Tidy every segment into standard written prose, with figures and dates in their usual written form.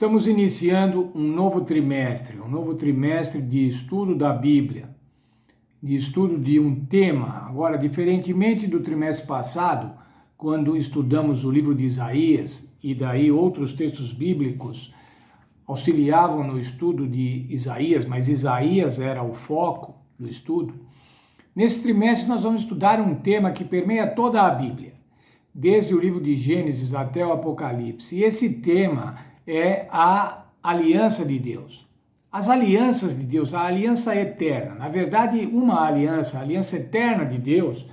Estamos iniciando um novo trimestre de estudo da Bíblia, de estudo de um tema. Agora, diferentemente do trimestre passado, quando estudamos o livro de Isaías e daí outros textos bíblicos auxiliavam no estudo de Isaías, mas Isaías era o foco do estudo. Nesse trimestre nós vamos estudar um tema que permeia toda a Bíblia, desde o livro de Gênesis até o Apocalipse. E esse tema é a aliança de Deus. As alianças de Deus, a aliança eterna. Na verdade, uma aliança, a aliança eterna de Deus,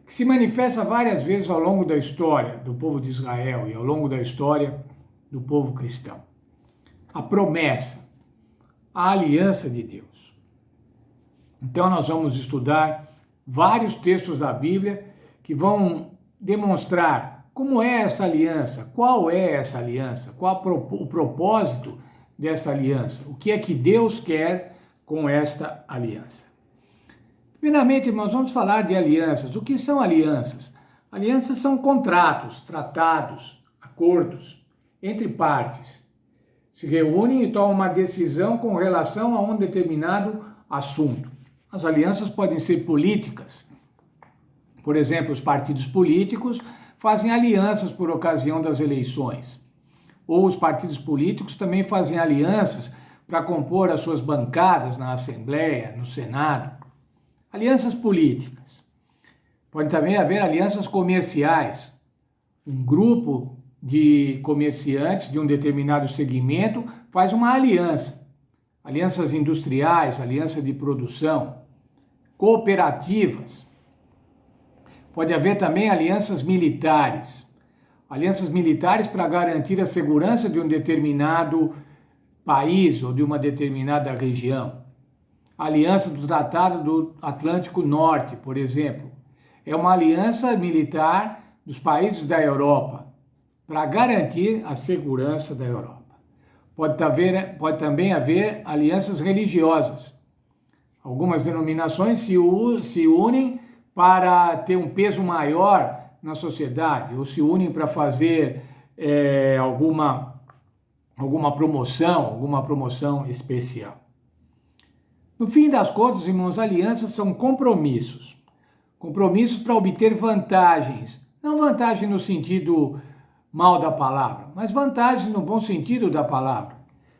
que se manifesta várias vezes ao longo da história do povo de Israel e ao longo da história do povo cristão. A promessa, a aliança de Deus. Então nós vamos estudar vários textos da Bíblia que vão demonstrar como é essa aliança, qual é essa aliança, qual o propósito dessa aliança, o que é que Deus quer com esta aliança. Primeiramente, nós vamos falar de alianças. O que são alianças? Alianças são contratos, tratados, acordos entre partes. Se reúnem e tomam uma decisão com relação a um determinado assunto. As alianças podem ser políticas. Por exemplo, os partidos políticos fazem alianças por ocasião das eleições. Ou os partidos políticos também fazem alianças para compor as suas bancadas na Assembleia, no Senado. Alianças políticas. Pode também haver alianças comerciais. Um grupo de comerciantes de um determinado segmento faz uma aliança. Alianças industriais, aliança de produção, cooperativas. Pode haver também alianças militares. Alianças militares para garantir a segurança de um determinado país ou de uma determinada região. A aliança do Tratado do Atlântico Norte, por exemplo, é uma aliança militar dos países da Europa para garantir a segurança da Europa. Pode também haver alianças religiosas. Algumas denominações se unem para ter um peso maior na sociedade, ou se unem para fazer alguma promoção especial. No fim das contas, irmãos, alianças são compromissos. Compromissos para obter vantagens. Não vantagem no sentido mal da palavra, mas vantagem no bom sentido da palavra.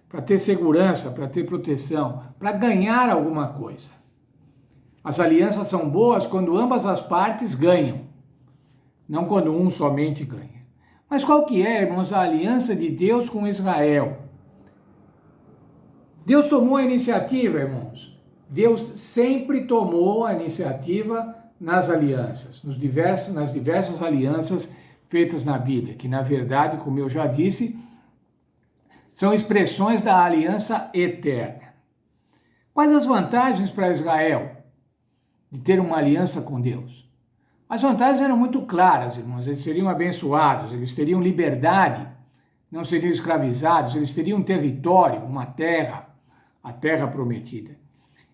Para ter segurança, para ter proteção, para ganhar alguma coisa. As alianças são boas quando ambas as partes ganham, não quando um somente ganha. Mas qual que é, irmãos, a aliança de Deus com Israel? Deus tomou a iniciativa, irmãos. Deus sempre tomou a iniciativa nas alianças, nas diversas alianças feitas na Bíblia, que na verdade, como eu já disse, são expressões da aliança eterna. Quais as vantagens para Israel de ter uma aliança com Deus? As vantagens eram muito claras, irmãos. Eles seriam abençoados, eles teriam liberdade, não seriam escravizados, eles teriam um território, uma terra, a terra prometida.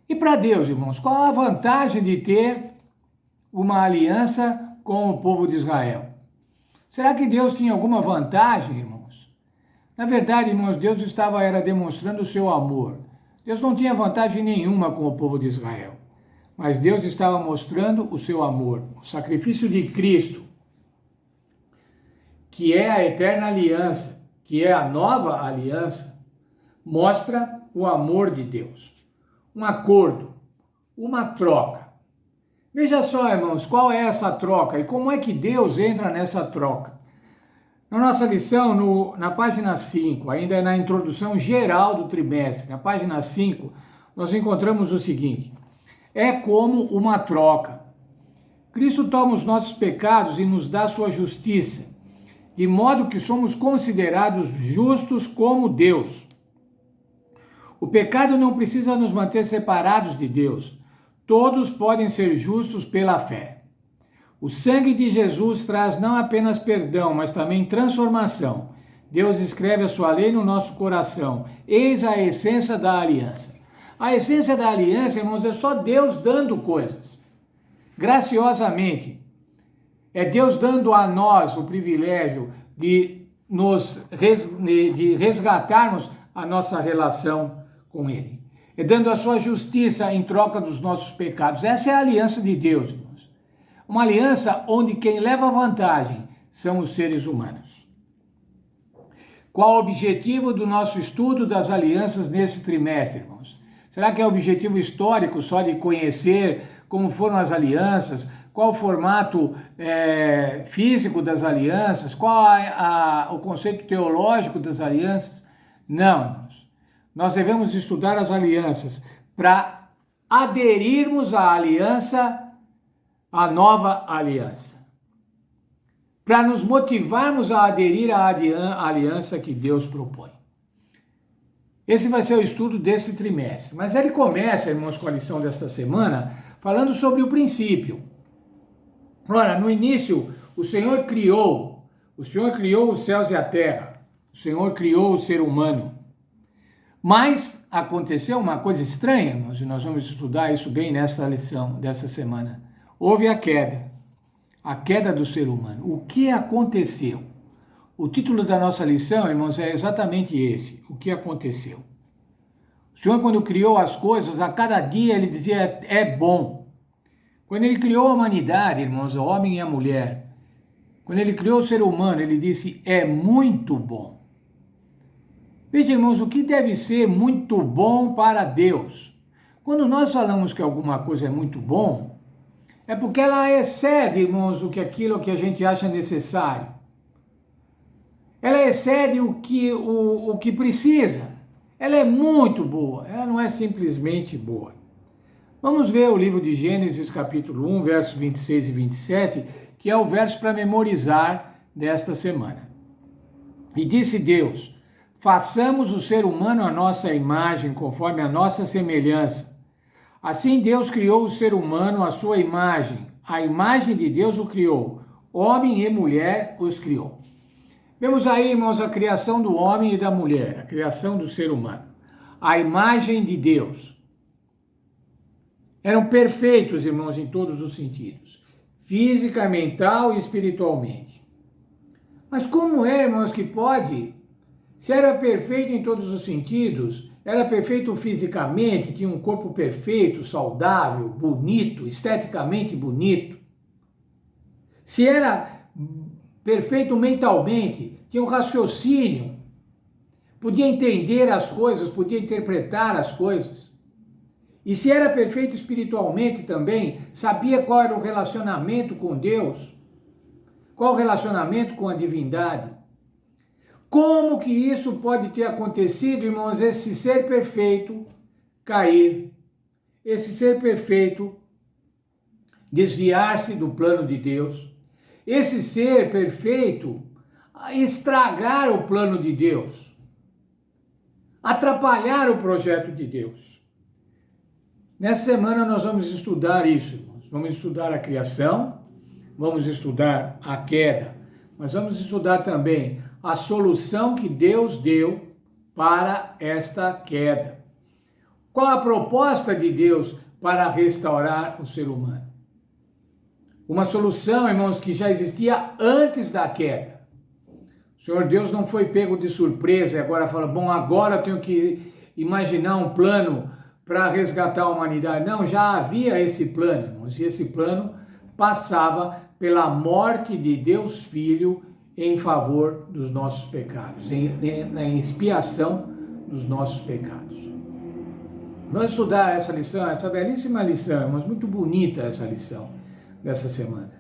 E para Deus, irmãos, qual a vantagem de ter uma aliança com o povo de Israel? Será que Deus tinha alguma vantagem, irmãos? Na verdade, irmãos, Deus era demonstrando o seu amor. Deus não tinha vantagem nenhuma com o povo de Israel. Mas Deus estava mostrando o seu amor. O sacrifício de Cristo, que é a eterna aliança, que é a nova aliança, mostra o amor de Deus. Um acordo, uma troca. Veja só, irmãos, qual é essa troca e como é que Deus entra nessa troca. Na nossa lição, na página 5, ainda na introdução geral do trimestre, na página 5, nós encontramos o seguinte: é como uma troca. Cristo toma os nossos pecados e nos dá sua justiça, de modo que somos considerados justos como Deus. O pecado não precisa nos manter separados de Deus. Todos podem ser justos pela fé. O sangue de Jesus traz não apenas perdão, mas também transformação. Deus escreve a sua lei no nosso coração. Eis a essência da aliança. A essência da aliança, irmãos, é só Deus dando coisas, graciosamente. É Deus dando a nós o privilégio de de resgatarmos a nossa relação com Ele. É dando a sua justiça em troca dos nossos pecados. Essa é a aliança de Deus, irmãos. Uma aliança onde quem leva vantagem são os seres humanos. Qual o objetivo do nosso estudo das alianças nesse trimestre, irmãos? Será que é objetivo histórico só de conhecer como foram as alianças? Qual o formato físico das alianças? Qual o conceito teológico das alianças? Não, irmãos. Nós devemos estudar as alianças para aderirmos à aliança, à nova aliança. Para nos motivarmos a aderir à aliança que Deus propõe. Esse vai ser o estudo desse trimestre. Mas ele começa, irmãos, com a lição desta semana, falando sobre o princípio. Ora, no início, o Senhor criou os céus e a terra. O Senhor criou o ser humano. Mas aconteceu uma coisa estranha, irmãos, e nós vamos estudar isso bem nessa lição dessa semana. Houve a queda do ser humano. O que aconteceu? O título da nossa lição, irmãos, é exatamente esse: o que aconteceu. O Senhor, quando criou as coisas, a cada dia ele dizia, é bom. Quando ele criou a humanidade, irmãos, o homem e a mulher, quando ele criou o ser humano, ele disse, é muito bom. Veja, irmãos, o que deve ser muito bom para Deus? Quando nós falamos que alguma coisa é muito bom, é porque ela excede, irmãos, aquilo que a gente acha necessário. Ela excede o que precisa. Ela é muito boa, ela não é simplesmente boa. Vamos ver o livro de Gênesis, capítulo 1, versos 26 e 27, que é o verso para memorizar desta semana. E disse Deus, façamos o ser humano à nossa imagem, conforme a nossa semelhança. Assim Deus criou o ser humano à sua imagem. A imagem de Deus o criou. Homem e mulher os criou. Vemos aí, irmãos, a criação do homem e da mulher, a criação do ser humano. A imagem de Deus. Eram perfeitos, irmãos, em todos os sentidos. Física, mental e espiritualmente. Mas como é, irmãos, que pode? Se era perfeito em todos os sentidos, era perfeito fisicamente, tinha um corpo perfeito, saudável, bonito, esteticamente bonito. Se era perfeito mentalmente, tinha um raciocínio, podia entender as coisas, podia interpretar as coisas. E se era perfeito espiritualmente também, sabia qual era o relacionamento com Deus, qual o relacionamento com a divindade. Como que isso pode ter acontecido, irmãos, esse ser perfeito cair, esse ser perfeito desviar-se do plano de Deus, esse ser perfeito estragar o plano de Deus, atrapalhar o projeto de Deus? Nessa semana nós vamos estudar isso, irmãos. Vamos estudar a criação, vamos estudar a queda, mas vamos estudar também a solução que Deus deu para esta queda. Qual a proposta de Deus para restaurar o ser humano? Uma solução, irmãos, que já existia antes da queda. O Senhor Deus não foi pego de surpresa e agora fala, bom, agora eu tenho que imaginar um plano para resgatar a humanidade. Não, já havia esse plano, irmãos, e esse plano passava pela morte de Deus Filho em favor dos nossos pecados, na expiação dos nossos pecados. Vamos estudar essa lição, essa belíssima lição, irmãos, muito bonita essa lição dessa semana,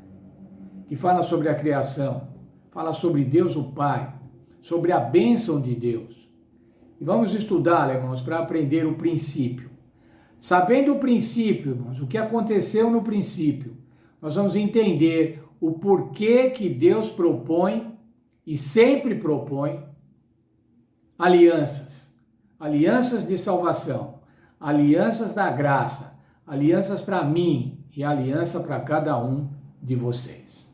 que fala sobre a criação, fala sobre Deus o Pai, sobre a bênção de Deus. E vamos estudar, irmãos, para aprender o princípio. Sabendo o princípio, irmãos, o que aconteceu no princípio, nós vamos entender o porquê que Deus propõe e sempre propõe alianças, alianças de salvação, alianças da graça, alianças para mim e aliança para cada um de vocês.